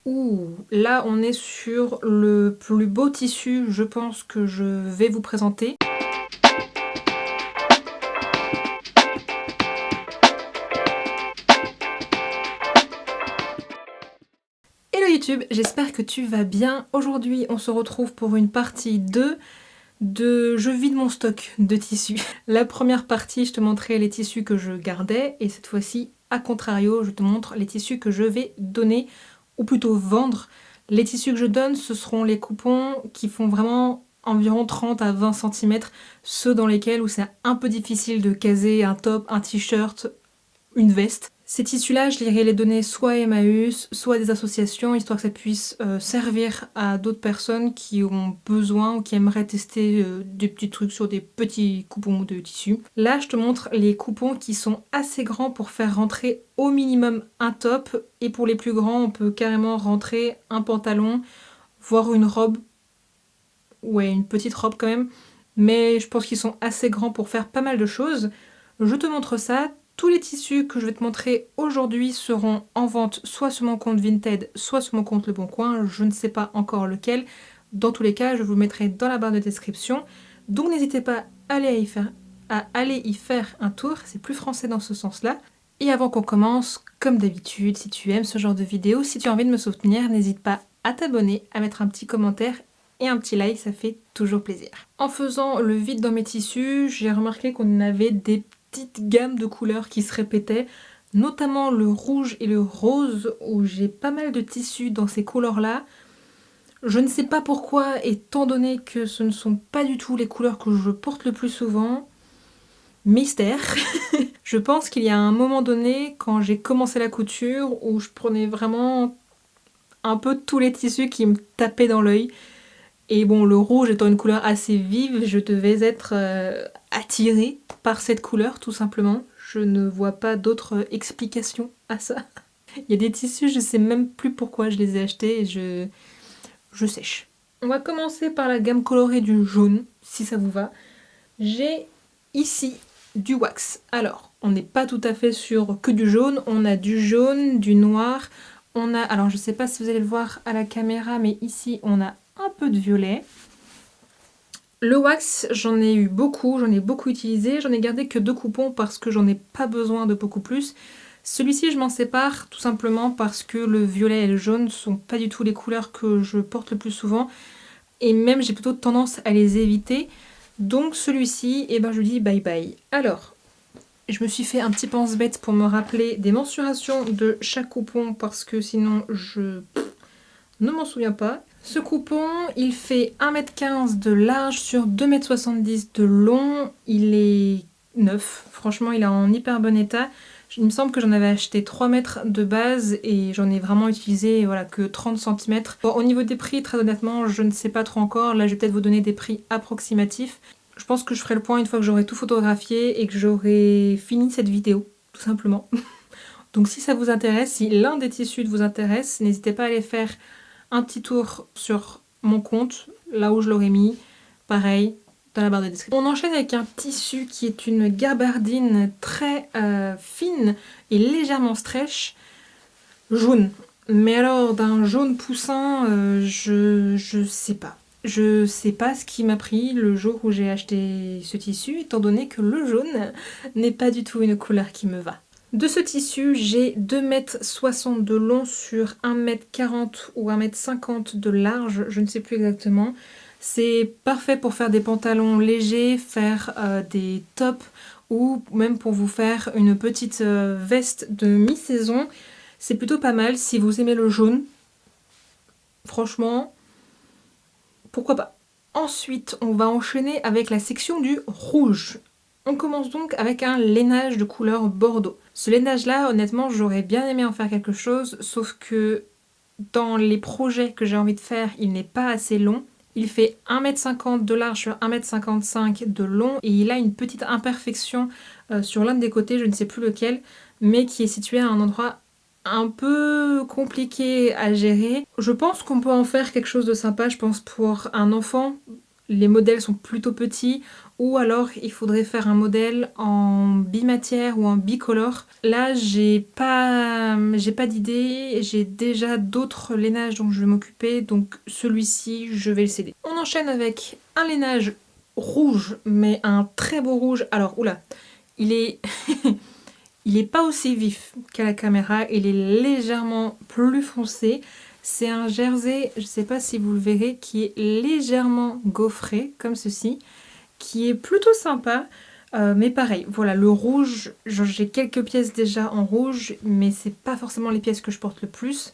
Ouh, là on est sur le plus beau tissu, je pense, que je vais vous présenter. Hello YouTube, j'espère que tu vas bien. Aujourd'hui on se retrouve pour une partie 2 de je vide mon stock de tissus. La première partie, je te montrais les tissus que je gardais et cette fois-ci, à contrario, je te montre les tissus que je vais donner ou plutôt vendre. Les tissus que je donne, ce seront les coupons qui font vraiment environ 30 à 20 cm, ceux dans lesquels où c'est un peu difficile de caser un top, un t-shirt, une veste. Ces tissus-là, je irai les donner soit à Emmaüs, soit à des associations, histoire que ça puisse servir à d'autres personnes qui ont besoin ou qui aimeraient tester des petits trucs sur des petits coupons de tissu. Là, je te montre les coupons qui sont assez grands pour faire rentrer au minimum un top, et pour les plus grands, on peut carrément rentrer un pantalon, voire une robe. Ouais, une petite robe quand même, mais je pense qu'ils sont assez grands pour faire pas mal de choses. Je te montre ça. Tous les tissus que je vais te montrer aujourd'hui seront en vente soit sur mon compte Vinted, soit sur mon compte Le Bon Coin. Je ne sais pas encore lequel. Dans tous les cas, je vous le mettrai dans la barre de description. Donc n'hésitez pas à aller y faire un tour. C'est plus français dans ce sens-là. Et avant qu'on commence, comme d'habitude, si tu aimes ce genre de vidéo, si tu as envie de me soutenir, n'hésite pas à t'abonner, à mettre un petit commentaire et un petit like, ça fait toujours plaisir. En faisant le vide dans mes tissus, j'ai remarqué qu'on avait des petites gammes de couleurs qui se répétaient, notamment le rouge et le rose, où j'ai pas mal de tissus dans ces couleurs-là. Je ne sais pas pourquoi, étant donné que ce ne sont pas du tout les couleurs que je porte le plus souvent. Mystère. Je pense qu'il y a un moment donné, quand j'ai commencé la couture, où je prenais vraiment un peu tous les tissus qui me tapaient dans l'œil. Et bon, le rouge étant une couleur assez vive, je devais être attirée par cette couleur, tout simplement. Je ne vois pas d'autre explication à ça. Il y a des tissus, je sais même plus pourquoi je les ai achetés et je sèche. On va commencer par la gamme colorée du jaune, si ça vous va. J'ai ici du wax. Alors, on n'est pas tout à fait sur que du jaune, on a du jaune, du noir, on a, alors je sais pas si vous allez le voir à la caméra, mais ici on a un peu de violet. Le wax, j'en ai eu beaucoup, j'en ai beaucoup utilisé, j'en ai gardé que 2 coupons parce que j'en ai pas besoin de beaucoup plus. Celui-ci, je m'en sépare tout simplement parce que le violet et le jaune sont pas du tout les couleurs que je porte le plus souvent, et même j'ai plutôt tendance à les éviter. Donc celui-ci, eh ben, je lui dis bye bye. Alors, je me suis fait un petit pense-bête pour me rappeler des mensurations de chaque coupon parce que sinon je ne m'en souviens pas. Ce coupon, il fait 1,15 m de large sur 2,70 m de long. Il est neuf, franchement il est en hyper bon état. Il me semble que j'en avais acheté 3 mètres de base et j'en ai vraiment utilisé voilà, que 30 cm. Bon, au niveau des prix, très honnêtement, je ne sais pas trop encore. Là, je vais peut-être vous donner des prix approximatifs. Je pense que je ferai le point une fois que j'aurai tout photographié et que j'aurai fini cette vidéo, tout simplement. Donc si ça vous intéresse, si l'un des tissus vous intéresse, n'hésitez pas à aller faire un petit tour sur mon compte, là où je l'aurais mis. Pareil, dans la barre de description. On enchaîne avec un tissu qui est une gabardine très fine et légèrement stretch, jaune. Mais alors d'un jaune poussin, je sais pas. Je sais pas ce qui m'a pris le jour où j'ai acheté ce tissu, étant donné que le jaune n'est pas du tout une couleur qui me va. De ce tissu, j'ai 2,60 m de long sur 1,40 m ou 1,50 m de large, je ne sais plus exactement. C'est parfait pour faire des pantalons légers, faire des tops ou même pour vous faire une petite veste de mi-saison. C'est plutôt pas mal si vous aimez le jaune. Franchement, pourquoi pas. Ensuite, on va enchaîner avec la section du rouge. On commence donc avec un lainage de couleur bordeaux. Ce lainage-là, honnêtement, j'aurais bien aimé en faire quelque chose, sauf que dans les projets que j'ai envie de faire, il n'est pas assez long. Il fait 1,50 m de large sur 1,55 m de long et il a une petite imperfection sur l'un des côtés, je ne sais plus lequel, mais qui est situé à un endroit un peu compliqué à gérer. Je pense qu'on peut en faire quelque chose de sympa, je pense pour un enfant. les modèles sont plutôt petits, ou alors il faudrait faire un modèle en bimatière ou en bicolore. Là, j'ai pas d'idée, j'ai déjà d'autres lainages dont je vais m'occuper, donc celui-ci, je vais le céder. On enchaîne avec un lainage rouge, mais un très beau rouge. Alors, oula, il est... il est pas aussi vif qu'à la caméra, il est légèrement plus foncé. C'est un jersey, je sais pas si vous le verrez, qui est légèrement gaufré, comme ceci, qui est plutôt sympa. Mais pareil, voilà, le rouge, j'ai quelques pièces déjà en rouge, mais c'est pas forcément les pièces que je porte le plus.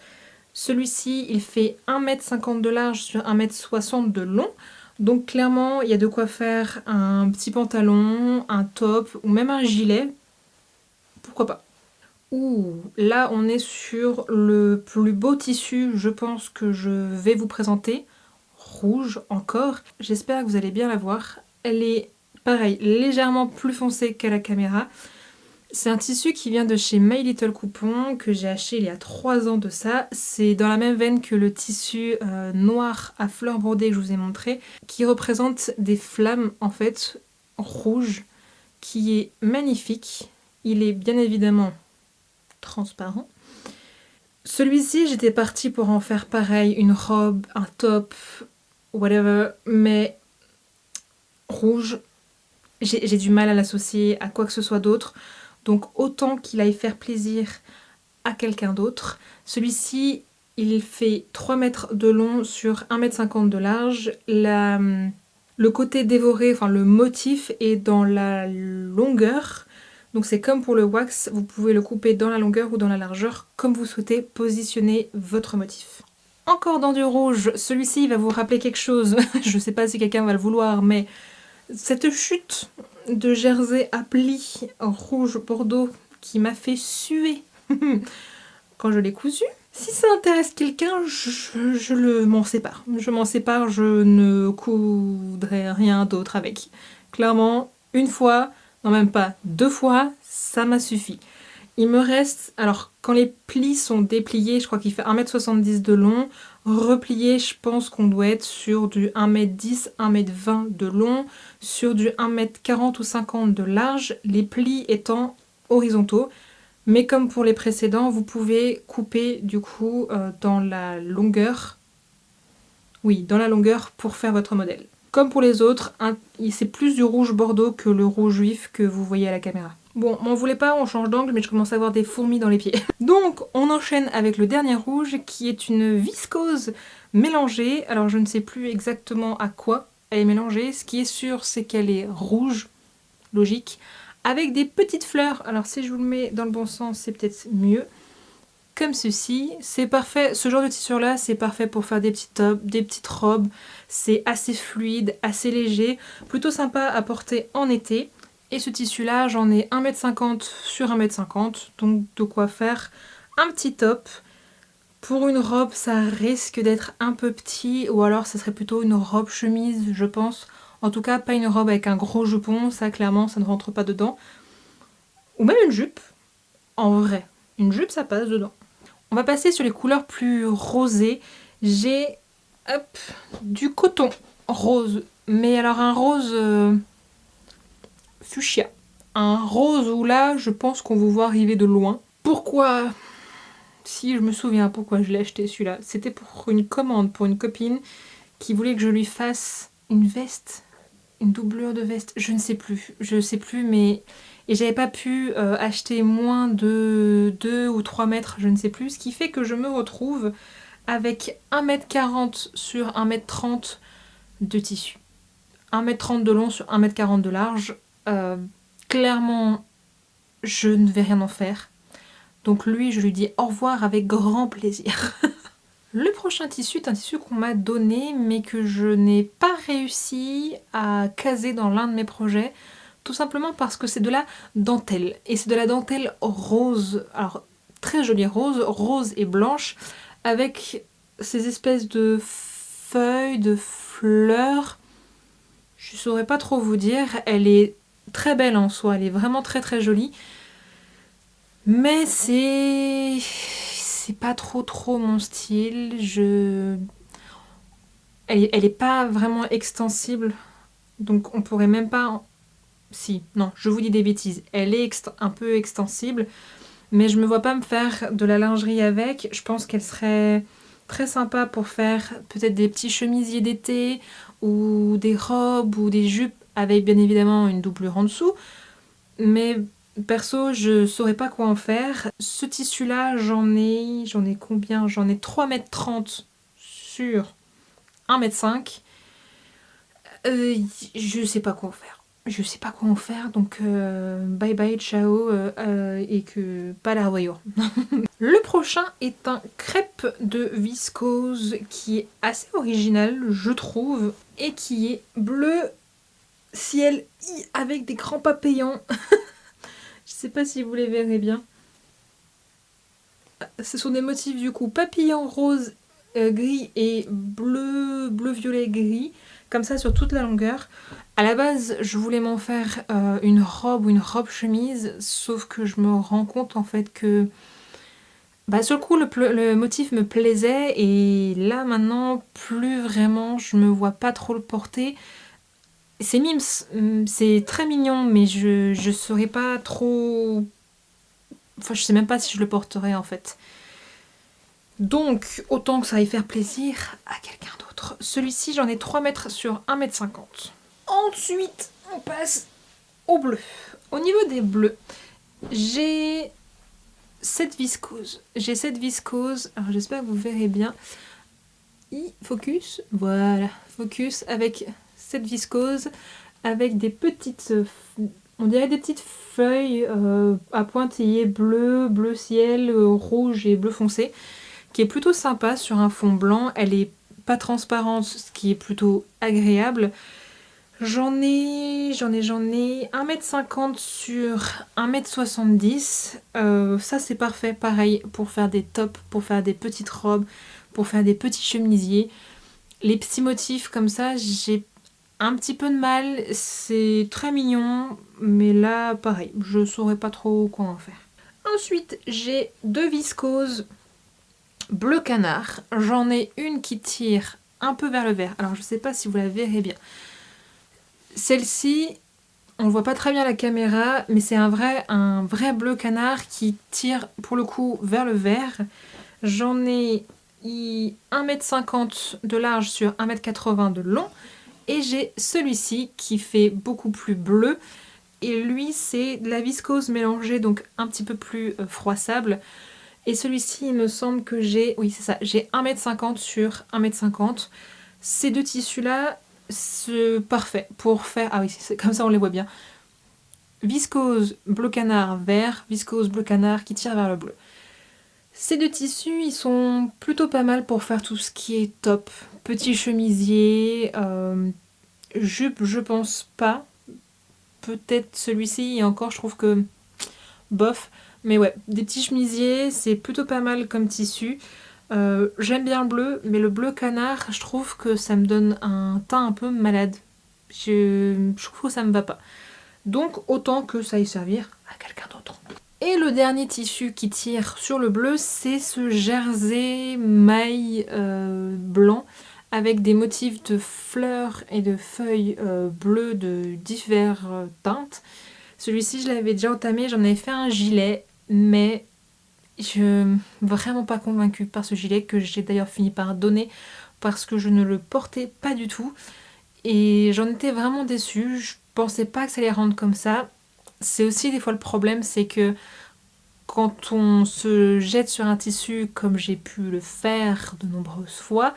Celui-ci, il fait 1,50 m de large sur 1,60 m de long. Donc clairement, il y a de quoi faire un petit pantalon, un top ou même un gilet. Pourquoi pas. Ouh, là on est sur le plus beau tissu, je pense, que je vais vous présenter. Rouge encore. J'espère que vous allez bien la voir. Elle est, pareil, légèrement plus foncée qu'à la caméra. C'est un tissu qui vient de chez My Little Coupon, que j'ai acheté il y a 3 ans de ça. C'est dans la même veine que le tissu noir à fleurs brodées que je vous ai montré, qui représente des flammes en fait rouges, qui est magnifique. Il est bien évidemment transparent. Celui-ci, j'étais partie pour en faire pareil, une robe, un top, whatever, mais rouge, j'ai du mal à l'associer à quoi que ce soit d'autre. Donc autant qu'il aille faire plaisir à quelqu'un d'autre. Celui-ci, il fait 3 mètres de long sur 1,50 m de large. Le côté dévoré, enfin le motif est dans la longueur. Donc c'est comme pour le wax, vous pouvez le couper dans la longueur ou dans la largeur, comme vous souhaitez positionner votre motif. Encore dans du rouge, celui-ci va vous rappeler quelque chose, je ne sais pas si quelqu'un va le vouloir, mais cette chute de jersey à plis rouge bordeaux qui m'a fait suer quand je l'ai cousu. Si ça intéresse quelqu'un, je m'en sépare. Je m'en sépare, je ne coudrai rien d'autre avec. Clairement, une fois, non même pas 2 fois, ça m'a suffi. Il me reste, alors quand les plis sont dépliés, je crois qu'il fait 1,70 m de long. Replié, je pense qu'on doit être sur du 1,10 m, 1,20 m de long, sur du 1,40 m ou 50 de large, les plis étant horizontaux. Mais comme pour les précédents, vous pouvez couper du coup dans la longueur. Oui, dans la longueur pour faire votre modèle. Comme pour les autres, c'est plus du rouge bordeaux que le rouge vif que vous voyez à la caméra. Bon, m'en voulez pas, on change d'angle, mais je commence à avoir des fourmis dans les pieds. Donc, on enchaîne avec le dernier rouge, qui est une viscose mélangée. Alors, je ne sais plus exactement à quoi elle est mélangée. Ce qui est sûr, c'est qu'elle est rouge, logique, avec des petites fleurs. Alors, si je vous le mets dans le bon sens, c'est peut-être mieux. Comme ceci, c'est parfait, ce genre de tissu là c'est parfait pour faire des petits tops, des petites robes, c'est assez fluide, assez léger, plutôt sympa à porter en été. Et ce tissu là, j'en ai 1,50 m sur 1,50 m, donc de quoi faire un petit top. Pour une robe, ça risque d'être un peu petit, ou alors ça serait plutôt une robe chemise, je pense. En tout cas, pas une robe avec un gros jupon, ça clairement, ça ne rentre pas dedans. Ou même une jupe, en vrai, une jupe ça passe dedans. On va passer sur les couleurs plus rosées. J'ai du coton rose, mais alors un rose fuchsia. Un rose où là, je pense qu'on vous voit arriver de loin. Pourquoi? Si je me souviens pourquoi je l'ai acheté celui-là. C'était pour une commande pour une copine qui voulait que je lui fasse une veste, une doublure de veste. Je ne sais plus, mais... Et j'avais pas pu acheter moins de 2 ou 3 mètres, je ne sais plus. Ce qui fait que je me retrouve avec 1,40 m sur 1,30 m de tissu. 1,30 m de long sur 1,40 m de large. Clairement, je ne vais rien en faire. Donc lui, je lui dis au revoir avec grand plaisir. Le prochain tissu est un tissu qu'on m'a donné, mais que je n'ai pas réussi à caser dans l'un de mes projets. Tout simplement parce que c'est de la dentelle. Et c'est de la dentelle rose. Alors, très jolie rose et blanche. Avec ces espèces de feuilles, de fleurs. Je saurais pas trop vous dire. Elle est très belle en soi. Elle est vraiment très très jolie. Mais c'est... c'est pas trop mon style. Je... elle est pas vraiment extensible. Donc on pourrait même pas... Si, non, je vous dis des bêtises. Elle est un peu extensible. Mais je me vois pas me faire de la lingerie avec. Je pense qu'elle serait très sympa pour faire peut-être des petits chemisiers d'été ou des robes ou des jupes avec bien évidemment une doublure en dessous. Mais perso, je saurais pas quoi en faire. Ce tissu-là, j'en ai combien? J'en ai 3,30 m sur 1,5 m. Je sais pas quoi en faire. Je sais pas quoi en faire, donc bye bye, ciao, et que pas la revoyure. Le prochain est un crêpe de viscose qui est assez original, je trouve, et qui est bleu ciel avec des grands papillons. Je sais pas si vous les verrez bien. Ce sont des motifs du coup papillon rose, gris et bleu, violet, gris, comme ça sur toute la longueur. À la base, je voulais m'en faire une robe ou une robe chemise, sauf que je me rends compte en fait que sur le coup le motif me plaisait et là maintenant plus vraiment, je me vois pas trop le porter. C'est mimes, c'est très mignon, mais je saurais pas trop. Enfin, je sais même pas si je le porterais en fait. Donc, autant que ça aille faire plaisir à quelqu'un d'autre. Celui-ci, j'en ai 3 mètres sur 1,50 m. Ensuite, on passe au bleu. Au niveau des bleus, j'ai cette viscose. Alors, j'espère que vous verrez bien. Focus. Voilà. Focus avec cette viscose. Avec des petites... on dirait des petites feuilles à pointillés bleu ciel, rouge et bleu foncé, qui est plutôt sympa sur un fond blanc. Elle est pas transparente, ce qui est plutôt agréable. J'en ai 1,50 m sur 1,70 m. Ça c'est parfait, pareil, pour faire des tops, pour faire des petites robes, pour faire des petits chemisiers. Les petits motifs comme ça, j'ai un petit peu de mal, c'est très mignon, mais là pareil, je saurais pas trop quoi en faire. Ensuite, j'ai deux viscoses bleu canard. J'en ai une qui tire un peu vers le vert. Alors je sais pas si vous la verrez bien. Celle-ci, on voit pas très bien à la caméra, mais c'est un vrai bleu canard qui tire pour le coup vers le vert. J'en ai 1,50 m de large sur 1,80 m de long. Et j'ai celui-ci qui fait beaucoup plus bleu. Et lui, c'est de la viscose mélangée, donc un petit peu plus froissable. Et celui-ci, il me semble que j'ai... Oui, c'est ça. J'ai 1,50 m sur 1,50 m. Ces deux tissus-là, c'est parfait pour faire... Ah oui, c'est comme ça, on les voit bien. Viscose bleu canard vert, viscose bleu canard qui tire vers le bleu. Ces deux tissus, ils sont plutôt pas mal pour faire tout ce qui est top. Petit chemisier, jupe, je pense pas. Peut-être celui-ci, et encore, je trouve que bof. Mais ouais, des petits chemisiers, c'est plutôt pas mal comme tissu. J'aime bien le bleu, mais le bleu canard, je trouve que ça me donne un teint un peu malade. Je trouve que ça me va pas. Donc autant que ça aille servir à quelqu'un d'autre. Et le dernier tissu qui tire sur le bleu, c'est ce jersey maille blanc avec des motifs de fleurs et de feuilles bleues de diverses teintes. Celui-ci, je l'avais déjà entamé, j'en avais fait un gilet, mais je suis vraiment pas convaincue par ce gilet que j'ai d'ailleurs fini par donner parce que je ne le portais pas du tout. Et j'en étais vraiment déçue, je pensais pas que ça allait rendre comme ça. C'est aussi des fois le problème, c'est que quand on se jette sur un tissu comme j'ai pu le faire de nombreuses fois,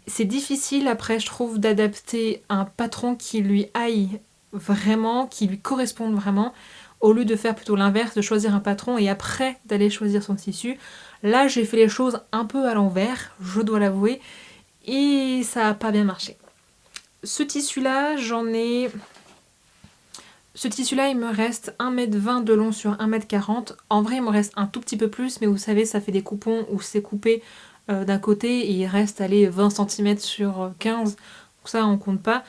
c'est difficile après je trouve d'adapter un patron qui lui aille vraiment, qui lui corresponde vraiment, au lieu de faire plutôt l'inverse, de choisir un patron et après d'aller choisir son tissu. Là j'ai fait les choses un peu à l'envers, je dois l'avouer, et ça n'a pas bien marché. Ce tissu-là, ce tissu-là, il me reste 1,20 m de long sur 1,40 m. En vrai, il me reste un tout petit peu plus, mais vous savez, ça fait des coupons où c'est coupé d'un côté et il reste, allez, 20 cm sur 15. Donc ça, on compte pas.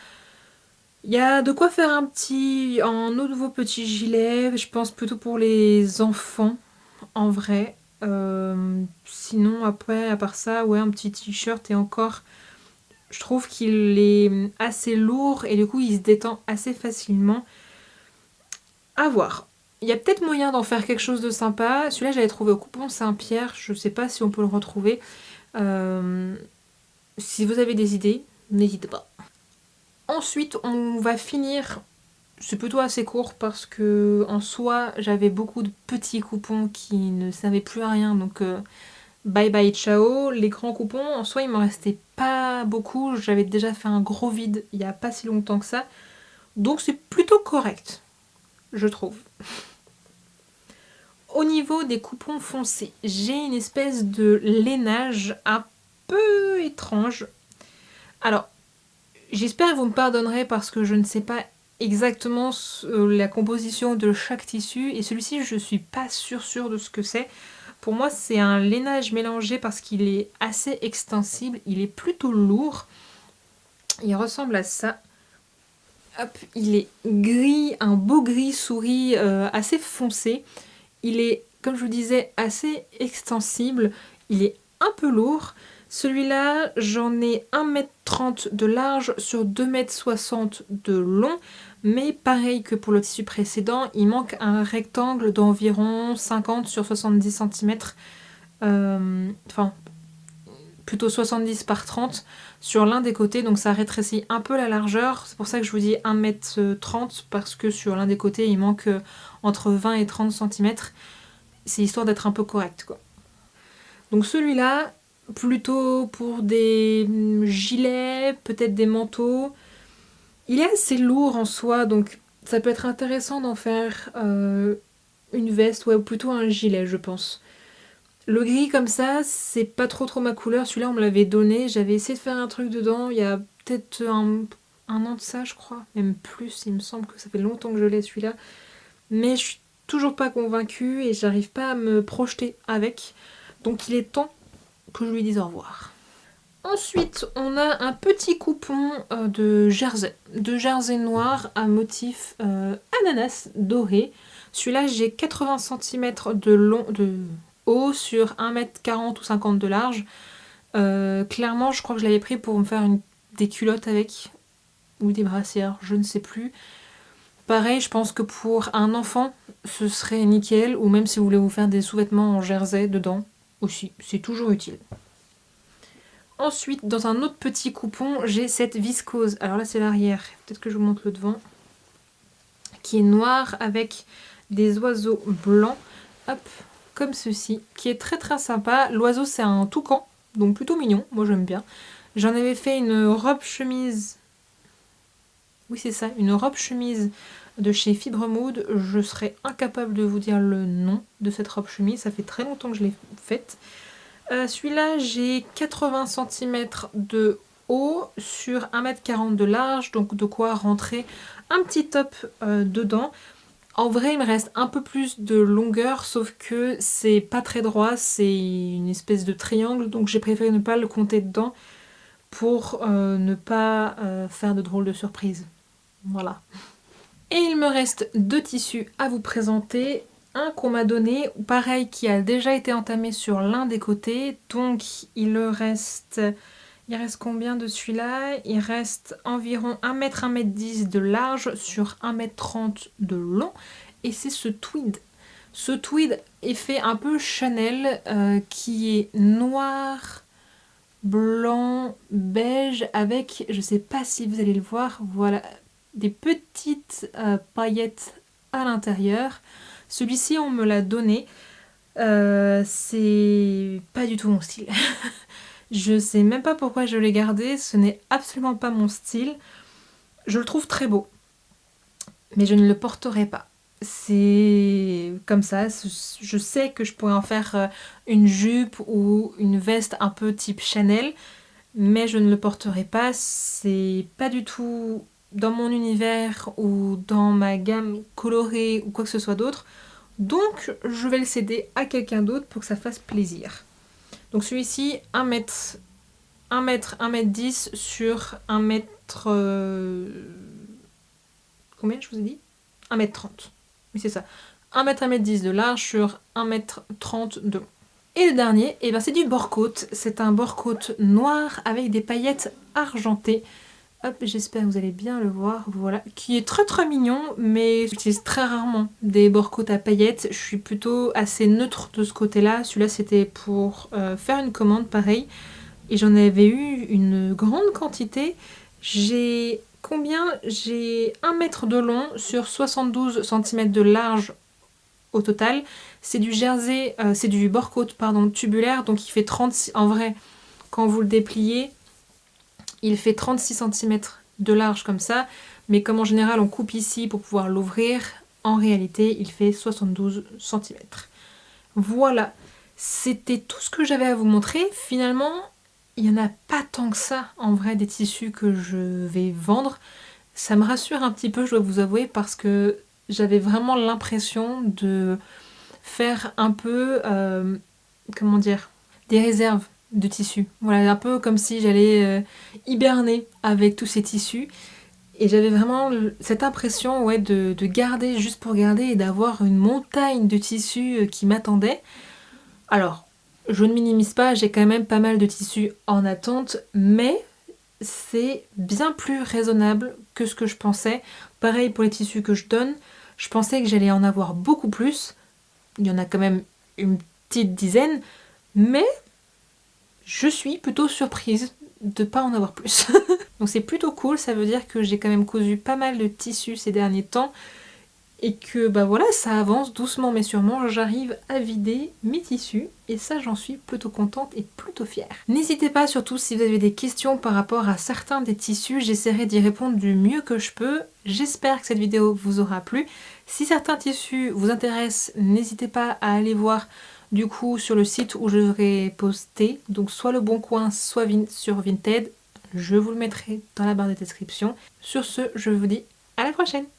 Il y a de quoi faire un nouveau petit gilet, je pense plutôt pour les enfants, en vrai. Sinon, après, à part ça, ouais, un petit t-shirt et encore... Je trouve qu'il est assez lourd et du coup il se détend assez facilement. À voir. Il y a peut-être moyen d'en faire quelque chose de sympa. Celui-là j'avais trouvé au coupon Saint-Pierre, je sais pas si on peut le retrouver. Si vous avez des idées, n'hésitez pas. Ensuite on va finir, c'est plutôt assez court parce que en soi j'avais beaucoup de petits coupons qui ne servaient plus à rien, donc bye bye ciao. Les grands coupons en soi il m'en restait pas beaucoup, j'avais déjà fait un gros vide il y a pas si longtemps que ça, donc c'est plutôt correct, je trouve. Au niveau des coupons foncés, j'ai une espèce de lainage un peu étrange. Alors, j'espère que vous me pardonnerez parce que je ne sais pas exactement la composition de chaque tissu et celui-ci je suis pas sûre de ce que c'est. Pour moi c'est un lainage mélangé parce qu'il est assez extensible, il est plutôt lourd. Il ressemble à ça. Hop, il est gris, un beau gris souris assez foncé. Il est, comme je vous disais, assez extensible. Il est un peu lourd. Celui-là, j'en ai 1,30 m de large sur 2,60 m de long. Mais pareil que pour le tissu précédent, il manque un rectangle d'environ 50 sur 70 cm. Enfin, plutôt 70 par 30 sur l'un des côtés. Donc ça rétrécit un peu la largeur. C'est pour ça que je vous dis 1,30 m parce que sur l'un des côtés, il manque entre 20 et 30 cm. C'est histoire d'être un peu correct, quoi. Donc celui-là, plutôt pour des gilets, peut-être des manteaux. Il est assez lourd en soi, donc ça peut être intéressant d'en faire une veste, ouais, ou plutôt un gilet, je pense. Le gris comme ça, c'est pas trop ma couleur. Celui-là, on me l'avait donné. J'avais essayé de faire un truc dedans il y a peut-être un an de ça, je crois. Même plus, il me semble que ça fait longtemps que je l'ai, celui-là. Mais je suis toujours pas convaincue et j'arrive pas à me projeter avec. Donc il est temps que je lui dise au revoir. Ensuite, on a un petit coupon de jersey noir à motif ananas doré. Celui-là, j'ai 80 cm de haut sur 1,40 m ou 50 de large. Clairement, je crois que je l'avais pris pour me faire des culottes avec, ou des brassières, je ne sais plus. Pareil, je pense que pour un enfant, ce serait nickel, ou même si vous voulez vous faire des sous-vêtements en jersey dedans, aussi, c'est toujours utile. Ensuite, dans un autre petit coupon, j'ai cette viscose. Alors là, c'est l'arrière, peut-être que je vous montre le devant, qui est noir avec des oiseaux blancs, hop, comme ceci, qui est très sympa. L'oiseau, c'est un toucan, donc plutôt mignon, moi j'aime bien. J'en avais fait une robe chemise, oui c'est ça, une robe chemise de chez Fibre Mood. Je serais incapable de vous dire le nom de cette robe chemise, ça fait très longtemps que je l'ai faite. Celui-là, j'ai 80 cm de haut sur 1,40 m de large, donc de quoi rentrer un petit top dedans. En vrai, il me reste un peu plus de longueur, sauf que c'est pas très droit, c'est une espèce de triangle, donc j'ai préféré ne pas le compter dedans pour ne pas faire de drôles de surprises. Voilà. Et il me reste deux tissus à vous présenter. Un qu'on m'a donné, pareil, qui a déjà été entamé sur l'un des côtés. Donc il reste combien de celui-là? Il reste environ 1 m, 1,10 m de large sur 1,30 m de long. Et c'est ce tweed. Ce tweed est fait un peu Chanel, qui est noir, blanc, beige, avec, je sais pas si vous allez le voir, voilà, des petites paillettes à l'intérieur. Celui-ci, on me l'a donné. C'est pas du tout mon style. Je sais même pas pourquoi je l'ai gardé. Ce n'est absolument pas mon style. Je le trouve très beau. Mais je ne le porterai pas. C'est comme ça. Je sais que je pourrais en faire une jupe ou une veste un peu type Chanel. Mais je ne le porterai pas. C'est pas du tout dans mon univers ou dans ma gamme colorée ou quoi que ce soit d'autre. Donc je vais le céder à quelqu'un d'autre pour que ça fasse plaisir. Donc celui-ci, 1 m, 1,10 m sur 1 m... combien je vous ai dit? 1,30 m. Oui c'est ça. 1 m, 1,10 m de large sur 1,30 m de long. Et le dernier, eh ben, c'est du bore-coat. C'est un bore-coat noir avec des paillettes argentées. Hop, j'espère que vous allez bien le voir, voilà, qui est très très mignon, mais j'utilise très rarement des bore-coats à paillettes. Je suis plutôt assez neutre de ce côté-là. Celui-là, c'était pour faire une commande, pareil. Et j'en avais eu une grande quantité. J'ai combien? J'ai 1 mètre de long sur 72 cm de large au total. C'est du jersey, c'est du bore-coat, pardon, tubulaire, donc il fait 36, en vrai, quand vous le dépliez, il fait 36 cm de large comme ça, mais comme en général on coupe ici pour pouvoir l'ouvrir, en réalité il fait 72 cm. Voilà, c'était tout ce que j'avais à vous montrer. Finalement, il n'y en a pas tant que ça en vrai des tissus que je vais vendre. Ça me rassure un petit peu, je dois vous avouer, parce que j'avais vraiment l'impression de faire un peu, comment dire, des réserves de tissus. Voilà, un peu comme si j'allais hiberner avec tous ces tissus. Et j'avais vraiment cette impression, ouais, de garder juste pour garder et d'avoir une montagne de tissus qui m'attendait. Alors, je ne minimise pas, j'ai quand même pas mal de tissus en attente, mais c'est bien plus raisonnable que ce que je pensais. Pareil pour les tissus que je donne, je pensais que j'allais en avoir beaucoup plus. Il y en a quand même une petite dizaine, mais je suis plutôt surprise de ne pas en avoir plus. Donc c'est plutôt cool, ça veut dire que j'ai quand même cousu pas mal de tissus ces derniers temps et que bah voilà, ça avance doucement mais sûrement, j'arrive à vider mes tissus et ça j'en suis plutôt contente et plutôt fière. N'hésitez pas surtout si vous avez des questions par rapport à certains des tissus, j'essaierai d'y répondre du mieux que je peux. J'espère que cette vidéo vous aura plu. Si certains tissus vous intéressent, n'hésitez pas à aller voir du coup sur le site où je vais poster, donc soit Le Bon Coin, soit sur Vinted. Je vous le mettrai dans la barre de description. Sur ce, je vous dis à la prochaine!